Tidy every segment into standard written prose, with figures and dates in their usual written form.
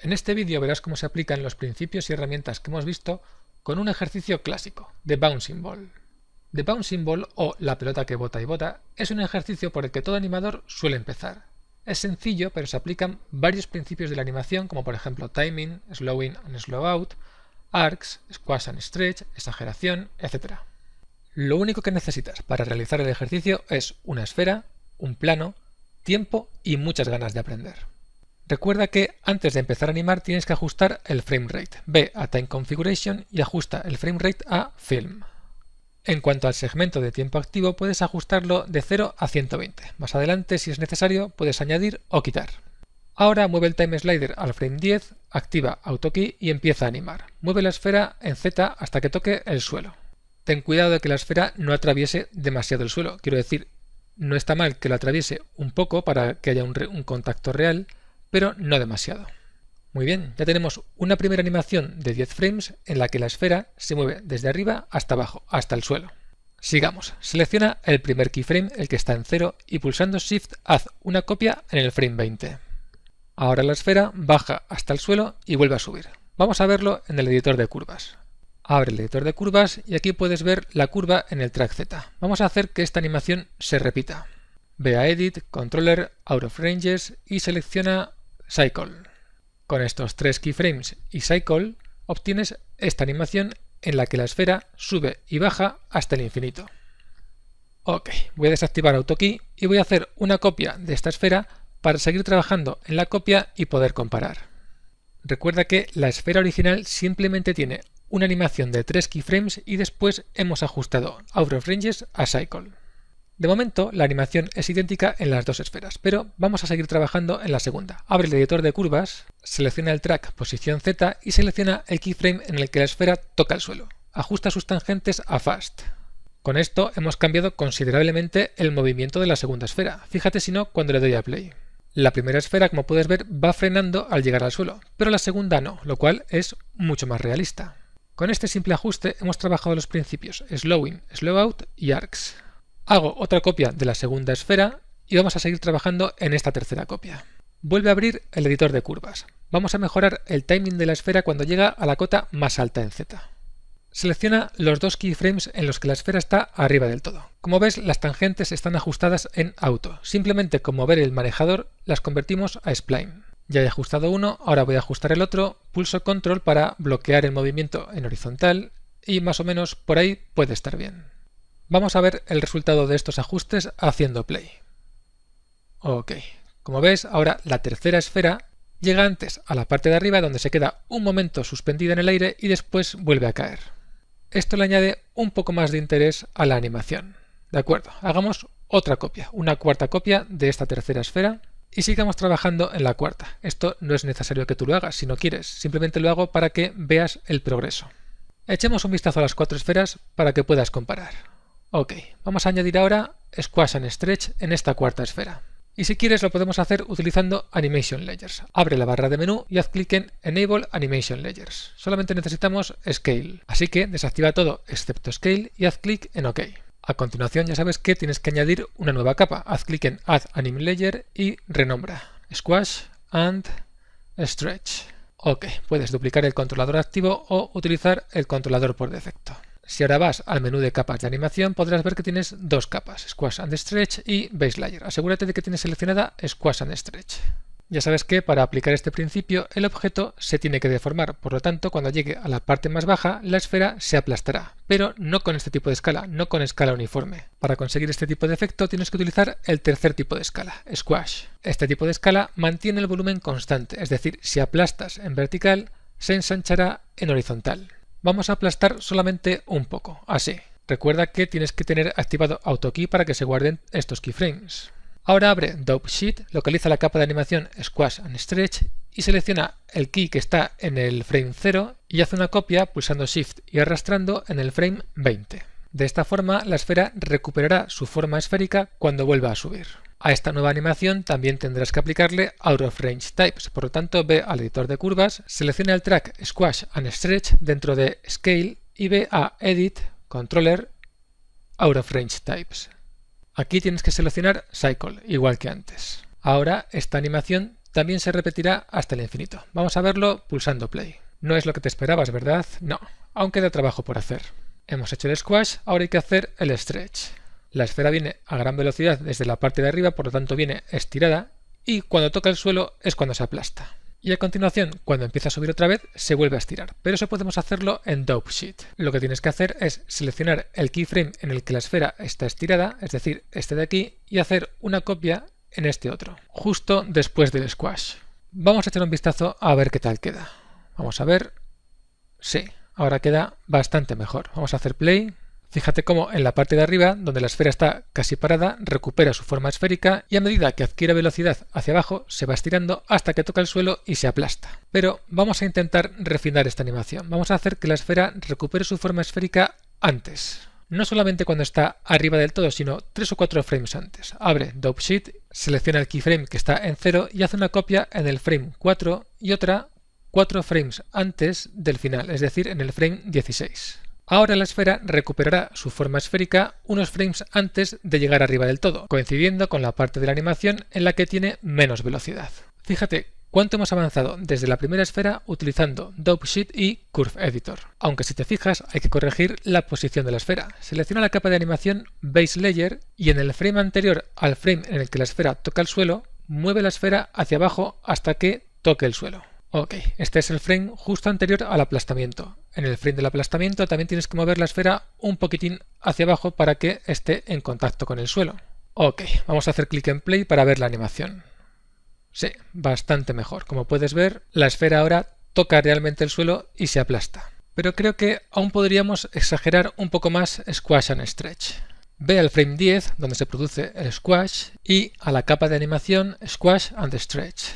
En este vídeo verás cómo se aplican los principios y herramientas que hemos visto con un ejercicio clásico, The Bouncing Ball. The Bouncing Ball, o la pelota que bota y bota, es un ejercicio por el que todo animador suele empezar. Es sencillo, pero se aplican varios principios de la animación, como por ejemplo timing, slow in and slow out, arcs, squash and stretch, exageración, etc. Lo único que necesitas para realizar el ejercicio es una esfera, un plano, tiempo y muchas ganas de aprender. Recuerda que antes de empezar a animar tienes que ajustar el frame rate. Ve a Time Configuration y ajusta el frame rate a Film. En cuanto al segmento de tiempo activo, puedes ajustarlo de 0 a 120. Más adelante, si es necesario, puedes añadir o quitar. Ahora mueve el time slider al frame 10, activa AutoKey y empieza a animar. Mueve la esfera en Z hasta que toque el suelo. Ten cuidado de que la esfera no atraviese demasiado el suelo. Quiero decir, no está mal que lo atraviese un poco para que haya un contacto real, pero no demasiado. Muy bien, ya tenemos una primera animación de 10 frames en la que la esfera se mueve desde arriba hasta abajo, hasta el suelo. Sigamos, selecciona el primer keyframe, el que está en 0, y pulsando Shift haz una copia en el frame 20. Ahora la esfera baja hasta el suelo y vuelve a subir. Vamos a verlo en el editor de curvas. Abre el editor de curvas y aquí puedes ver la curva en el track Z. Vamos a hacer que esta animación se repita. Ve a Edit, Controller, Out of Ranges y selecciona Cycle. Con estos 3 keyframes y Cycle obtienes esta animación en la que la esfera sube y baja hasta el infinito. Ok, voy a desactivar AutoKey y voy a hacer una copia de esta esfera para seguir trabajando en la copia y poder comparar. Recuerda que la esfera original simplemente tiene una animación de 3 keyframes y después hemos ajustado Out of Ranges a Cycle. De momento, la animación es idéntica en las dos esferas, pero vamos a seguir trabajando en la segunda. Abre el editor de curvas, selecciona el track posición Z y selecciona el keyframe en el que la esfera toca el suelo. Ajusta sus tangentes a Fast. Con esto hemos cambiado considerablemente el movimiento de la segunda esfera. Fíjate si no cuando le doy a play. La primera esfera, como puedes ver, va frenando al llegar al suelo, pero la segunda no, lo cual es mucho más realista. Con este simple ajuste hemos trabajado los principios Slow In, Slow Out y Arcs. Hago otra copia de la segunda esfera y vamos a seguir trabajando en esta tercera copia. Vuelve a abrir el editor de curvas. Vamos a mejorar el timing de la esfera cuando llega a la cota más alta en Z. Selecciona los 2 keyframes en los que la esfera está arriba del todo. Como ves, las tangentes están ajustadas en auto. Simplemente con mover el manejador las convertimos a spline. Ya he ajustado uno, ahora voy a ajustar el otro. Pulso Control para bloquear el movimiento en horizontal y más o menos por ahí puede estar bien. Vamos a ver el resultado de estos ajustes haciendo play. Ok, como ves, ahora la tercera esfera llega antes a la parte de arriba donde se queda un momento suspendida en el aire y después vuelve a caer. Esto le añade un poco más de interés a la animación. De acuerdo, hagamos otra copia, una cuarta copia de esta tercera esfera y sigamos trabajando en la cuarta. Esto no es necesario que tú lo hagas si no quieres, simplemente lo hago para que veas el progreso. Echemos un vistazo a las 4 esferas para que puedas comparar. Ok, vamos a añadir ahora Squash and Stretch en esta cuarta esfera. Y si quieres lo podemos hacer utilizando Animation Layers. Abre la barra de menú y haz clic en Enable Animation Layers. Solamente necesitamos Scale, así que desactiva todo excepto Scale y haz clic en OK. A continuación ya sabes que tienes que añadir una nueva capa. Haz clic en Add Anim Layer y renombra Squash and Stretch. Ok, puedes duplicar el controlador activo o utilizar el controlador por defecto. Si ahora vas al menú de capas de animación podrás ver que tienes 2 capas, Squash and Stretch y Base Layer. Asegúrate de que tienes seleccionada Squash and Stretch. Ya sabes que para aplicar este principio el objeto se tiene que deformar, por lo tanto cuando llegue a la parte más baja la esfera se aplastará, pero no con este tipo de escala, no con escala uniforme. Para conseguir este tipo de efecto tienes que utilizar el tercer tipo de escala, Squash. Este tipo de escala mantiene el volumen constante, es decir, si aplastas en vertical se ensanchará en horizontal. Vamos a aplastar solamente un poco, así. Recuerda que tienes que tener activado AutoKey para que se guarden estos keyframes. Ahora abre Dope Sheet, localiza la capa de animación Squash and Stretch y selecciona el key que está en el frame 0 y hace una copia pulsando Shift y arrastrando en el frame 20. De esta forma la esfera recuperará su forma esférica cuando vuelva a subir. A esta nueva animación también tendrás que aplicarle Out of Range Types, por lo tanto ve al editor de curvas, selecciona el track Squash and Stretch dentro de Scale y ve a Edit, Controller, Out of Range Types. Aquí tienes que seleccionar Cycle, igual que antes. Ahora esta animación también se repetirá hasta el infinito. Vamos a verlo pulsando play. No es lo que te esperabas, ¿verdad? No, aún queda trabajo por hacer. Hemos hecho el squash, ahora hay que hacer el stretch. La esfera viene a gran velocidad desde la parte de arriba, por lo tanto viene estirada, y cuando toca el suelo es cuando se aplasta. Y a continuación, cuando empieza a subir otra vez, se vuelve a estirar. Pero eso podemos hacerlo en Dope Sheet. Lo que tienes que hacer es seleccionar el keyframe en el que la esfera está estirada, es decir, este de aquí, y hacer una copia en este otro, justo después del squash. Vamos a echar un vistazo a ver qué tal queda. Vamos a ver. Sí, ahora queda bastante mejor. Vamos a hacer play. Fíjate cómo en la parte de arriba, donde la esfera está casi parada, recupera su forma esférica y a medida que adquiere velocidad hacia abajo se va estirando hasta que toca el suelo y se aplasta. Pero vamos a intentar refinar esta animación. Vamos a hacer que la esfera recupere su forma esférica antes. No solamente cuando está arriba del todo, sino 3 o 4 frames antes. Abre Dope Sheet, selecciona el keyframe que está en 0 y hace una copia en el frame 4 y otra 4 frames antes del final, es decir, en el frame 16. Ahora la esfera recuperará su forma esférica unos frames antes de llegar arriba del todo, coincidiendo con la parte de la animación en la que tiene menos velocidad. Fíjate cuánto hemos avanzado desde la primera esfera utilizando Dope Sheet y Curve Editor. Aunque si te fijas hay que corregir la posición de la esfera. Selecciona la capa de animación Base Layer y en el frame anterior al frame en el que la esfera toca el suelo, mueve la esfera hacia abajo hasta que toque el suelo. Ok, este es el frame justo anterior al aplastamiento. En el frame del aplastamiento también tienes que mover la esfera un poquitín hacia abajo para que esté en contacto con el suelo. Ok, vamos a hacer clic en play para ver la animación. Sí, bastante mejor. Como puedes ver, la esfera ahora toca realmente el suelo y se aplasta. Pero creo que aún podríamos exagerar un poco más Squash and Stretch. Ve al frame 10, donde se produce el squash, y a la capa de animación Squash and Stretch.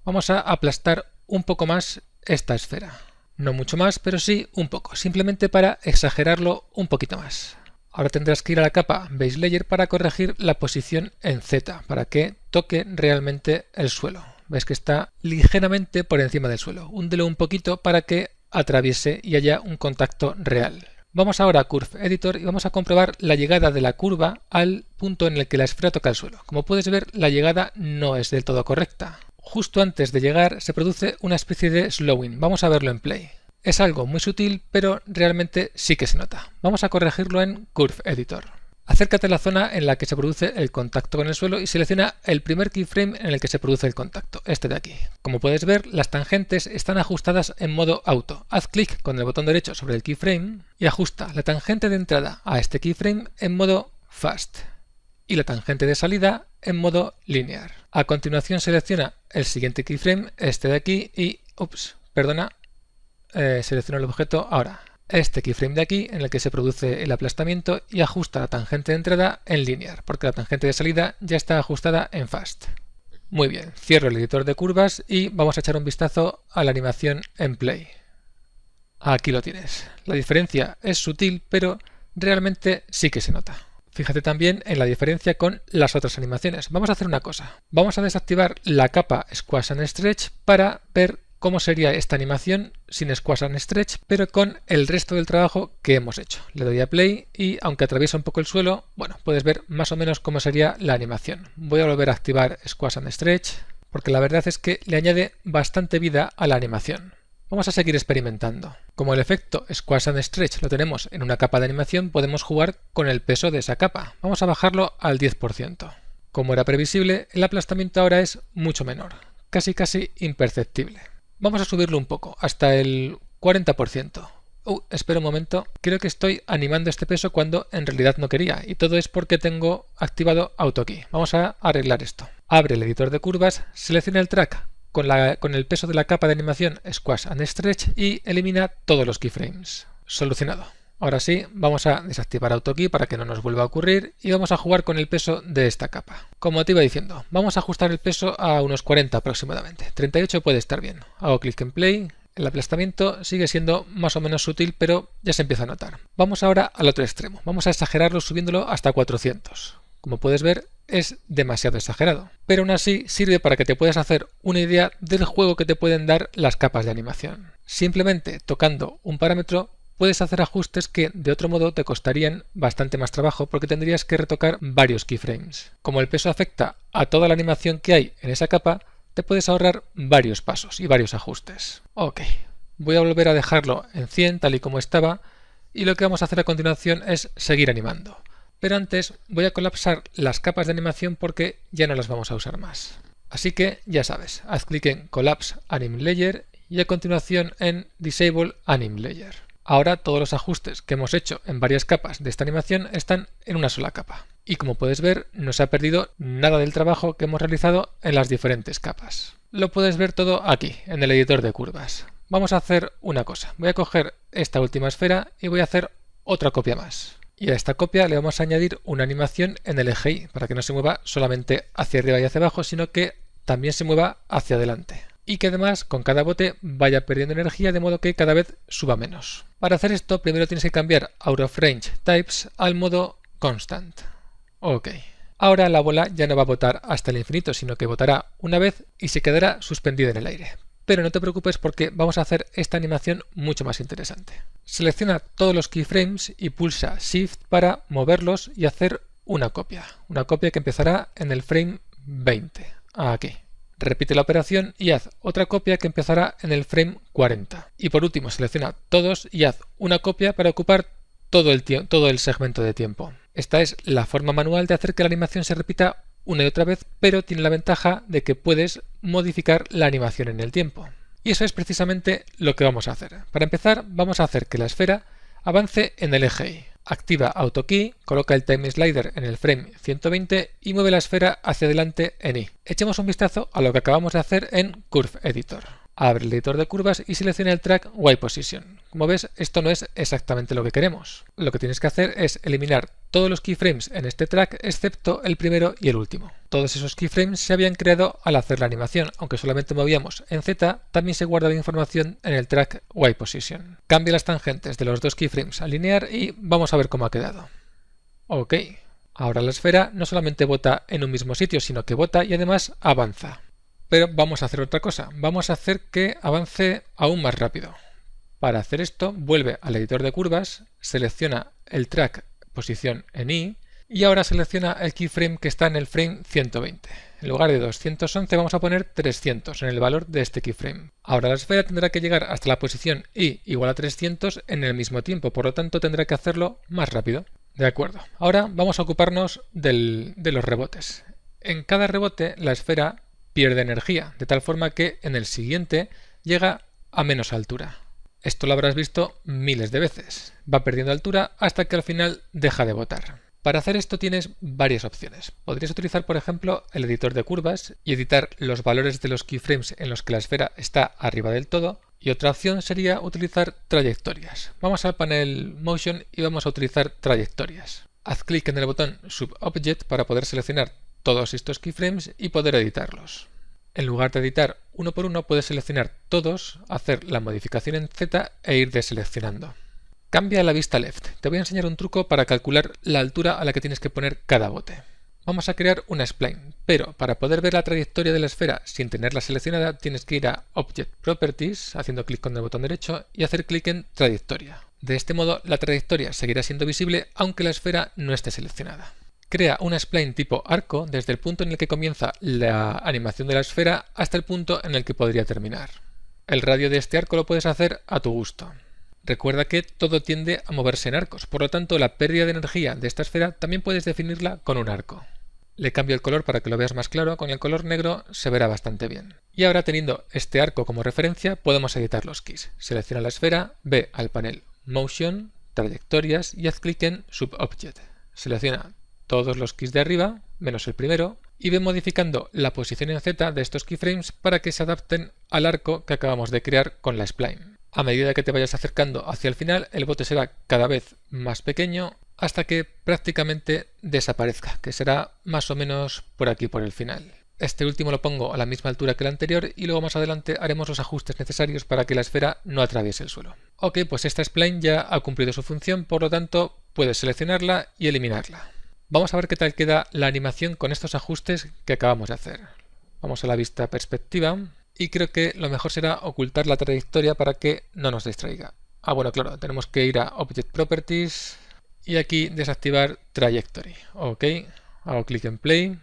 Vamos a aplastar un poco más esta esfera. No mucho más, pero sí un poco, simplemente para exagerarlo un poquito más. Ahora tendrás que ir a la capa Base Layer para corregir la posición en Z, para que toque realmente el suelo. Ves que está ligeramente por encima del suelo. Húndelo un poquito para que atraviese y haya un contacto real. Vamos ahora a Curve Editor y vamos a comprobar la llegada de la curva al punto en el que la esfera toca el suelo. Como puedes ver, la llegada no es del todo correcta. Justo antes de llegar se produce una especie de slowing. Vamos a verlo en play. Es algo muy sutil, pero realmente sí que se nota. Vamos a corregirlo en Curve Editor. Acércate a la zona en la que se produce el contacto con el suelo y selecciona el primer keyframe en el que se produce el contacto, este de aquí. Como puedes ver, las tangentes están ajustadas en modo auto. Haz clic con el botón derecho sobre el keyframe y ajusta la tangente de entrada a este keyframe en modo fast y la tangente de salida en modo linear. A continuación selecciona el siguiente keyframe, este de aquí, y selecciona el objeto ahora. Este keyframe de aquí en el que se produce el aplastamiento y ajusta la tangente de entrada en linear, porque la tangente de salida ya está ajustada en fast. Muy bien, cierro el editor de curvas y vamos a echar un vistazo a la animación en play. Aquí lo tienes. La diferencia es sutil, pero realmente sí que se nota. Fíjate también en la diferencia con las otras animaciones. Vamos a hacer una cosa. Vamos a desactivar la capa Squash and Stretch para ver cómo sería esta animación sin Squash and Stretch, pero con el resto del trabajo que hemos hecho. Le doy a play y aunque atraviesa un poco el suelo, bueno, puedes ver más o menos cómo sería la animación. Voy a volver a activar Squash and Stretch porque la verdad es que le añade bastante vida a la animación. Vamos a seguir experimentando. Como el efecto Squash and Stretch lo tenemos en una capa de animación, podemos jugar con el peso de esa capa. Vamos a bajarlo al 10%. Como era previsible, el aplastamiento ahora es mucho menor, casi imperceptible. Vamos a subirlo un poco, hasta el 40%. Espera un momento, creo que estoy animando este peso cuando en realidad no quería, y todo es porque tengo activado AutoKey. Vamos a arreglar esto. Abre el editor de curvas, selecciona el track con el peso de la capa de animación Squash and Stretch y elimina todos los keyframes. Solucionado. Ahora sí, vamos a desactivar AutoKey para que no nos vuelva a ocurrir y vamos a jugar con el peso de esta capa. Como te iba diciendo, vamos a ajustar el peso a unos 40 aproximadamente. 38 puede estar bien. Hago clic en play. El aplastamiento sigue siendo más o menos sutil, pero ya se empieza a notar. Vamos ahora al otro extremo. Vamos a exagerarlo subiéndolo hasta 400. Como puedes ver, es demasiado exagerado, pero aún así sirve para que te puedas hacer una idea del juego que te pueden dar las capas de animación. Simplemente tocando un parámetro puedes hacer ajustes que de otro modo te costarían bastante más trabajo porque tendrías que retocar varios keyframes. Como el peso afecta a toda la animación que hay en esa capa, te puedes ahorrar varios pasos y varios ajustes. Ok, voy a volver a dejarlo en 100 tal y como estaba y lo que vamos a hacer a continuación es seguir animando. Pero antes voy a colapsar las capas de animación porque ya no las vamos a usar más. Así que ya sabes, haz clic en Collapse Anim Layer y a continuación en Disable Anim Layer. Ahora todos los ajustes que hemos hecho en varias capas de esta animación están en una sola capa. Y como puedes ver, no se ha perdido nada del trabajo que hemos realizado en las diferentes capas. Lo puedes ver todo aquí, en el editor de curvas. Vamos a hacer una cosa. Voy a coger esta última esfera y voy a hacer otra copia más. Y a esta copia le vamos a añadir una animación en el eje Y, para que no se mueva solamente hacia arriba y hacia abajo, sino que también se mueva hacia adelante. Y que además con cada bote vaya perdiendo energía de modo que cada vez suba menos. Para hacer esto primero tienes que cambiar Out of Range Types al modo Constant. Ok. Ahora la bola ya no va a botar hasta el infinito, sino que botará una vez y se quedará suspendida en el aire. Pero no te preocupes porque vamos a hacer esta animación mucho más interesante. Selecciona todos los keyframes y pulsa Shift para moverlos y hacer una copia. Una copia que empezará en el frame 20. Aquí. Repite la operación y haz otra copia que empezará en el frame 40. Y por último selecciona todos y haz una copia para ocupar todo el segmento de tiempo. Esta es la forma manual de hacer que la animación se repita una y otra vez, pero tiene la ventaja de que puedes modificar la animación en el tiempo. Y eso es precisamente lo que vamos a hacer. Para empezar, vamos a hacer que la esfera avance en el eje Y. Activa AutoKey, coloca el Time Slider en el frame 120 y mueve la esfera hacia adelante en Y. Echemos un vistazo a lo que acabamos de hacer en Curve Editor. Abre el editor de curvas y selecciona el track Y Position. Como ves, esto no es exactamente lo que queremos. Lo que tienes que hacer es eliminar todos los keyframes en este track excepto el primero y el último. Todos esos keyframes se habían creado al hacer la animación, aunque solamente movíamos en Z, también se guarda la información en el track Y Position. Cambia las tangentes de los dos keyframes a linear y vamos a ver cómo ha quedado. Ok, ahora la esfera no solamente bota en un mismo sitio, sino que bota y además avanza. Pero vamos a hacer otra cosa, vamos a hacer que avance aún más rápido. Para hacer esto, vuelve al editor de curvas, selecciona el track posición en Y y ahora selecciona el keyframe que está en el frame 120. En lugar de 211 vamos a poner 300 en el valor de este keyframe. Ahora la esfera tendrá que llegar hasta la posición Y igual a 300 en el mismo tiempo, por lo tanto tendrá que hacerlo más rápido. De acuerdo, ahora vamos a ocuparnos de los rebotes. En cada rebote la esfera pierde energía, de tal forma que en el siguiente llega a menos altura. Esto lo habrás visto miles de veces. Va perdiendo altura hasta que al final deja de botar. Para hacer esto tienes varias opciones. Podrías utilizar, por ejemplo, el editor de curvas y editar los valores de los keyframes en los que la esfera está arriba del todo. Y otra opción sería utilizar trayectorias. Vamos al panel Motion y vamos a utilizar trayectorias. Haz clic en el botón Subobject para poder seleccionar todos estos keyframes y poder editarlos. En lugar de editar uno por uno, puedes seleccionar todos, hacer la modificación en Z e ir deseleccionando. Cambia la vista left. Te voy a enseñar un truco para calcular la altura a la que tienes que poner cada bote. Vamos a crear una spline, pero para poder ver la trayectoria de la esfera sin tenerla seleccionada, tienes que ir a Object Properties, haciendo clic con el botón derecho y hacer clic en Trayectoria. De este modo, la trayectoria seguirá siendo visible aunque la esfera no esté seleccionada. Crea una spline tipo arco desde el punto en el que comienza la animación de la esfera hasta el punto en el que podría terminar. El radio de este arco lo puedes hacer a tu gusto. Recuerda que todo tiende a moverse en arcos, por lo tanto la pérdida de energía de esta esfera también puedes definirla con un arco. Le cambio el color para que lo veas más claro, con el color negro se verá bastante bien. Y ahora teniendo este arco como referencia podemos editar los keys. Selecciona la esfera, ve al panel Motion, Trayectorias y haz clic en Subobject. Selecciona todos los keys de arriba, menos el primero, y ve modificando la posición en Z de estos keyframes para que se adapten al arco que acabamos de crear con la spline. A medida que te vayas acercando hacia el final, el bote será cada vez más pequeño hasta que prácticamente desaparezca, que será más o menos por aquí por el final. Este último lo pongo a la misma altura que el anterior y luego más adelante haremos los ajustes necesarios para que la esfera no atraviese el suelo. Ok, pues esta spline ya ha cumplido su función, por lo tanto puedes seleccionarla y eliminarla. Vamos a ver qué tal queda la animación con estos ajustes que acabamos de hacer. Vamos a la vista perspectiva y creo que lo mejor será ocultar la trayectoria para que no nos distraiga. Bueno, claro, tenemos que ir a Object Properties y aquí desactivar Trajectory. Ok, hago clic en Play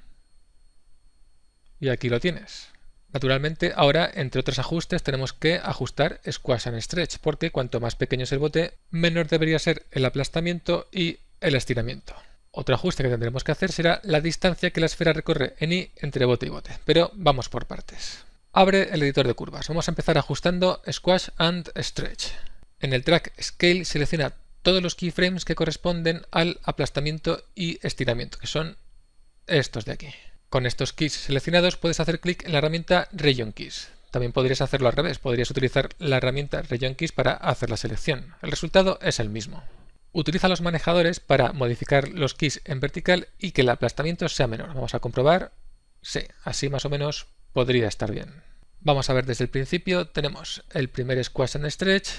y aquí lo tienes. Naturalmente, ahora, entre otros ajustes, tenemos que ajustar Squash and Stretch, porque cuanto más pequeño es el bote, menor debería ser el aplastamiento y el estiramiento. Otro ajuste que tendremos que hacer será la distancia que la esfera recorre en Y entre bote y bote, pero vamos por partes. Abre el editor de curvas. Vamos a empezar ajustando Squash and Stretch. En el track Scale selecciona todos los keyframes que corresponden al aplastamiento y estiramiento, que son estos de aquí. Con estos keys seleccionados puedes hacer clic en la herramienta Region Keys. También podrías hacerlo al revés, podrías utilizar la herramienta Region Keys para hacer la selección. El resultado es el mismo. Utiliza los manejadores para modificar los keys en vertical y que el aplastamiento sea menor. Vamos a comprobar. Sí, así más o menos podría estar bien. Vamos a ver desde el principio. Tenemos el primer Squash and Stretch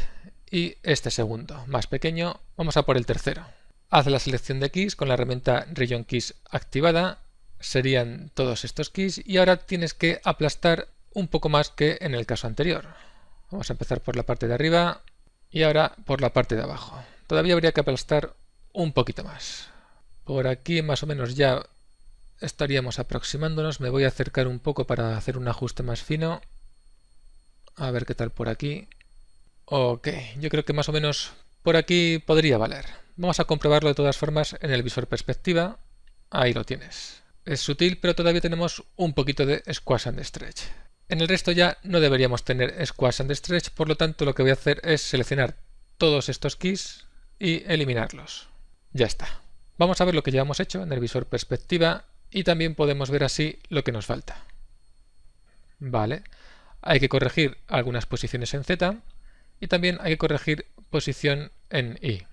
y este segundo, más pequeño. Vamos a por el tercero. Haz la selección de keys con la herramienta Region Keys activada. Serían todos estos keys y ahora tienes que aplastar un poco más que en el caso anterior. Vamos a empezar por la parte de arriba y ahora por la parte de abajo. Todavía habría que aplastar un poquito más. Por aquí más o menos ya estaríamos aproximándonos. Me voy a acercar un poco para hacer un ajuste más fino. A ver qué tal por aquí. Ok, yo creo que más o menos por aquí podría valer. Vamos a comprobarlo de todas formas en el visor perspectiva. Ahí lo tienes. Es sutil, pero todavía tenemos un poquito de Squash and Stretch. En el resto ya no deberíamos tener Squash and Stretch, por lo tanto lo que voy a hacer es seleccionar todos estos keys y eliminarlos. Ya está. Vamos a ver lo que ya hemos hecho en el visor perspectiva y también podemos ver así lo que nos falta. Vale. Hay que corregir algunas posiciones en Z y también hay que corregir posición en Y.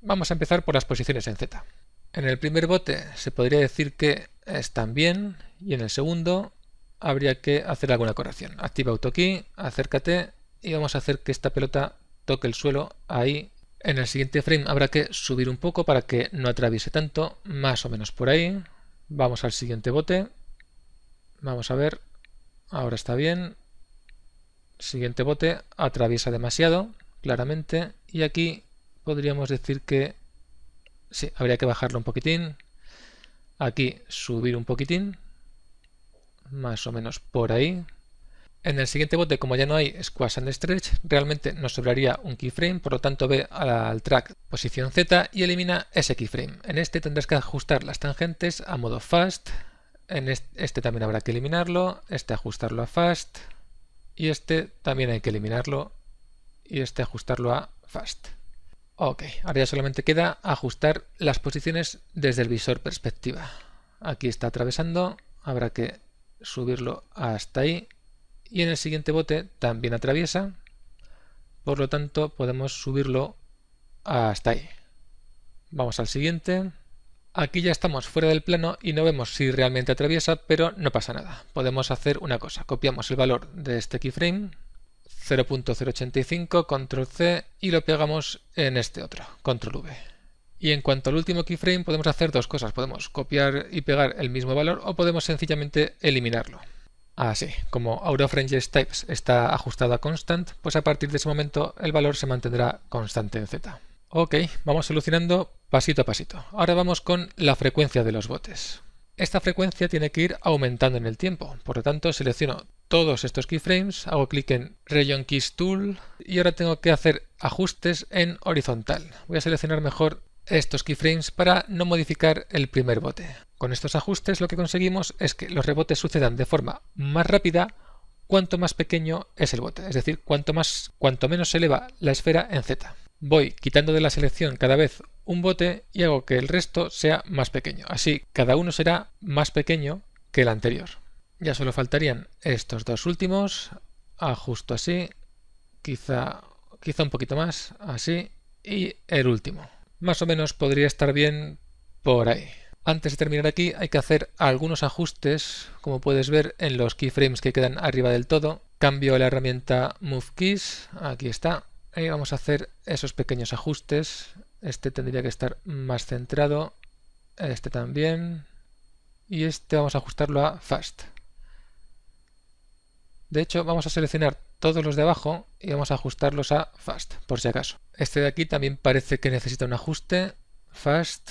Vamos a empezar por las posiciones en Z. En el primer bote se podría decir que están bien y en el segundo habría que hacer alguna corrección. Activa AutoKey, acércate y vamos a hacer que esta pelota toque el suelo ahí. En el siguiente frame habrá que subir un poco para que no atraviese tanto, más o menos por ahí. Vamos al siguiente bote. Vamos a ver. Ahora está bien. Siguiente bote atraviesa demasiado, claramente. Y aquí podríamos decir que sí, habría que bajarlo un poquitín. Aquí subir un poquitín. Más o menos por ahí. En el siguiente bote, como ya no hay Squash and Stretch, realmente nos sobraría un keyframe, por lo tanto ve al track posición Z y elimina ese keyframe. En este tendrás que ajustar las tangentes a modo Fast. En este también habrá que eliminarlo. Este ajustarlo a Fast. Y este también hay que eliminarlo. Y este ajustarlo a Fast. Ok, ahora ya solamente queda ajustar las posiciones desde el visor perspectiva. Aquí está atravesando, habrá que subirlo hasta ahí. Y en el siguiente bote también atraviesa, por lo tanto podemos subirlo hasta ahí. Vamos al siguiente. Aquí ya estamos fuera del plano y no vemos si realmente atraviesa, pero no pasa nada. Podemos hacer una cosa, copiamos el valor de este keyframe, 0.085, control C y lo pegamos en este otro, control V. Y en cuanto al último keyframe podemos hacer dos cosas, podemos copiar y pegar el mismo valor o podemos sencillamente eliminarlo. Así, como AutoFrangeTypes está ajustado a constant, pues a partir de ese momento el valor se mantendrá constante en Z. Ok, vamos solucionando pasito a pasito. Ahora vamos con la frecuencia de los botes. Esta frecuencia tiene que ir aumentando en el tiempo, por lo tanto selecciono todos estos keyframes, hago clic en Region Keys Tool y ahora tengo que hacer ajustes en horizontal. Voy a seleccionar mejor estos keyframes para no modificar el primer bote. Con estos ajustes lo que conseguimos es que los rebotes sucedan de forma más rápida cuanto más pequeño es el bote, es decir, cuanto menos se eleva la esfera en Z. Voy quitando de la selección cada vez un bote y hago que el resto sea más pequeño. Así cada uno será más pequeño que el anterior. Ya solo faltarían estos dos últimos. Ajusto así, quizá un poquito más, así, y el último. Más o menos podría estar bien por ahí. Antes de terminar aquí hay que hacer algunos ajustes, como puedes ver en los keyframes que quedan arriba del todo. Cambio la herramienta Move Keys, aquí está. Y vamos a hacer esos pequeños ajustes. Este tendría que estar más centrado, este también, y este vamos a ajustarlo a Fast. De hecho, vamos a seleccionar todos los de abajo y vamos a ajustarlos a Fast, por si acaso. Este de aquí también parece que necesita un ajuste, Fast,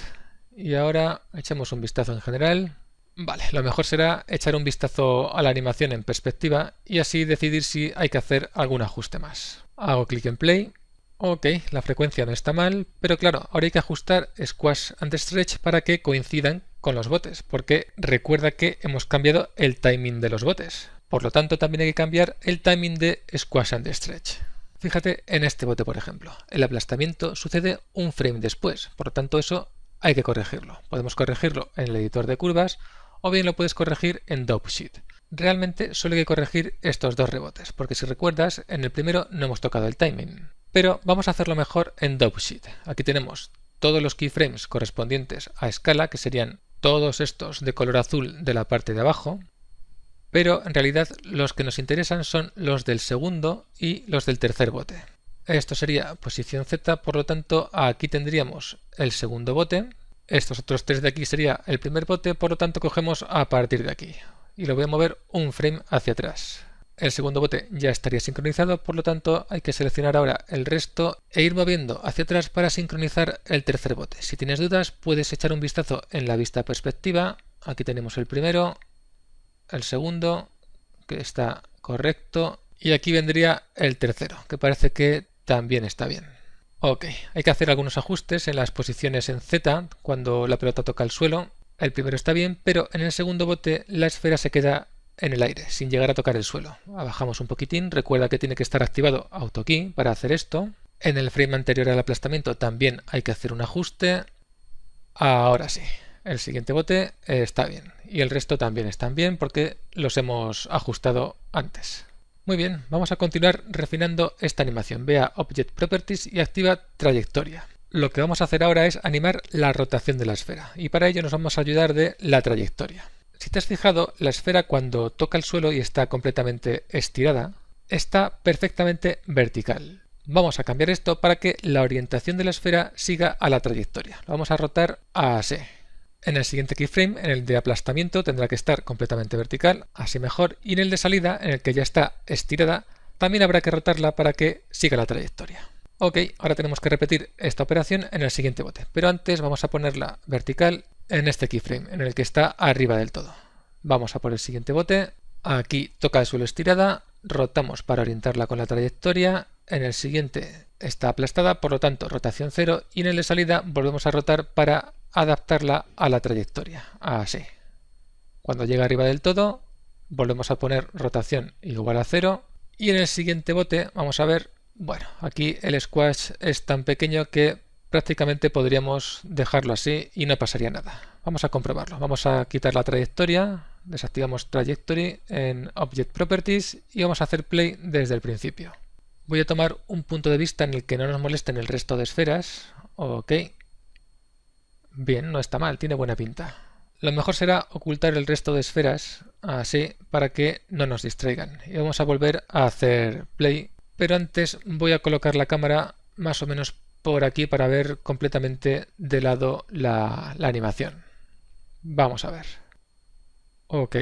y ahora echamos un vistazo en general Vale, lo mejor será echar un vistazo a la animación en perspectiva y así decidir si hay que hacer algún ajuste más. Hago clic en play. Ok, la frecuencia no está mal, pero claro, ahora hay que ajustar squash and stretch para que coincidan con los botes, porque recuerda que hemos cambiado el timing de los botes. Por lo tanto, también hay que cambiar el timing de squash and stretch. Fíjate en este bote, por ejemplo. El aplastamiento sucede un frame después, por lo tanto eso hay que corregirlo. Podemos corregirlo en el editor de curvas o bien lo puedes corregir en Dopesheet. Realmente solo hay que corregir estos dos rebotes, porque si recuerdas, en el primero no hemos tocado el timing. Pero vamos a hacerlo mejor en Dopesheet. Aquí tenemos todos los keyframes correspondientes a escala, que serían todos estos de color azul de la parte de abajo, pero en realidad los que nos interesan son los del segundo y los del tercer bote. Esto sería posición Z, por lo tanto aquí tendríamos el segundo bote. Estos otros tres de aquí sería el primer bote, por lo tanto cogemos a partir de aquí y lo voy a mover un frame hacia atrás. El segundo bote ya estaría sincronizado, por lo tanto hay que seleccionar ahora el resto e ir moviendo hacia atrás para sincronizar el tercer bote. Si tienes dudas puedes echar un vistazo en la vista perspectiva. Aquí tenemos el primero, el segundo, que está correcto, y aquí vendría el tercero, que parece que también está bien. Ok, hay que hacer algunos ajustes en las posiciones en Z cuando la pelota toca el suelo. El primero está bien, pero en el segundo bote la esfera se queda en el aire, sin llegar a tocar el suelo. Bajamos un poquitín, recuerda que tiene que estar activado AutoKey para hacer esto. En el frame anterior al aplastamiento también hay que hacer un ajuste. Ahora sí, el siguiente bote está bien, y el resto también están bien porque los hemos ajustado antes. Muy bien, vamos a continuar refinando esta animación. Ve a Object Properties y activa Trayectoria. Lo que vamos a hacer ahora es animar la rotación de la esfera y para ello nos vamos a ayudar de la trayectoria. Si te has fijado, la esfera cuando toca el suelo y está completamente estirada, está perfectamente vertical. Vamos a cambiar esto para que la orientación de la esfera siga a la trayectoria. Lo vamos a rotar así. En el siguiente keyframe, en el de aplastamiento, tendrá que estar completamente vertical, así mejor, y en el de salida, en el que ya está estirada, también habrá que rotarla para que siga la trayectoria. Ok, ahora tenemos que repetir esta operación en el siguiente bote, pero antes vamos a ponerla vertical en este keyframe, en el que está arriba del todo. Vamos a por el siguiente bote, aquí toca el suelo estirada, rotamos para orientarla con la trayectoria, en el siguiente está aplastada, por lo tanto rotación 0, y en el de salida volvemos a rotar para adaptarla a la trayectoria, así. Cuando llega arriba del todo, volvemos a poner rotación igual a 0, y en el siguiente bote vamos a ver, bueno, aquí el squash es tan pequeño que prácticamente podríamos dejarlo así y no pasaría nada. Vamos a comprobarlo. Vamos a quitar la trayectoria, desactivamos Trajectory en Object Properties y vamos a hacer play desde el principio. Voy a tomar un punto de vista en el que no nos molesten el resto de esferas. Ok. Bien, no está mal, tiene buena pinta. Lo mejor será ocultar el resto de esferas, así, para que no nos distraigan. Y vamos a volver a hacer play, pero antes voy a colocar la cámara más o menos por aquí para ver completamente de lado la animación. Vamos a ver. Ok,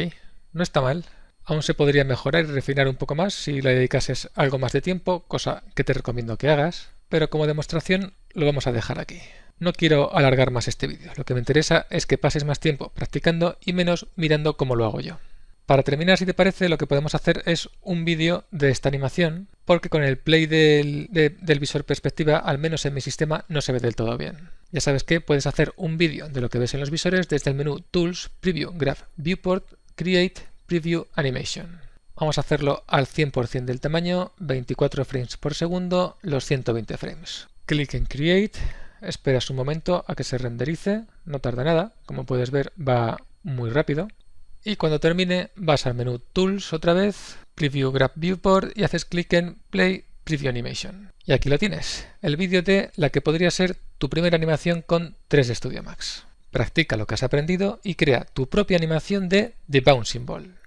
no está mal. Aún se podría mejorar y refinar un poco más si le dedicases algo más de tiempo, cosa que te recomiendo que hagas, pero como demostración lo vamos a dejar aquí. No quiero alargar más este vídeo, lo que me interesa es que pases más tiempo practicando y menos mirando cómo lo hago yo. Para terminar, si te parece, lo que podemos hacer es un vídeo de esta animación, porque con el play del visor perspectiva, al menos en mi sistema, no se ve del todo bien. Ya sabes que puedes hacer un vídeo de lo que ves en los visores desde el menú Tools, Preview, Graph, Viewport, Create, Preview, Animation. Vamos a hacerlo al 100% del tamaño, 24 frames por segundo, los 120 frames. Clic en Create, esperas un momento a que se renderice, no tarda nada, como puedes ver va muy rápido. Y cuando termine vas al menú Tools otra vez, Preview Graph Viewport y haces clic en Play Preview Animation. Y aquí lo tienes, el vídeo de la que podría ser tu primera animación con 3D Studio Max. Practica lo que has aprendido y crea tu propia animación de The Bouncing Ball.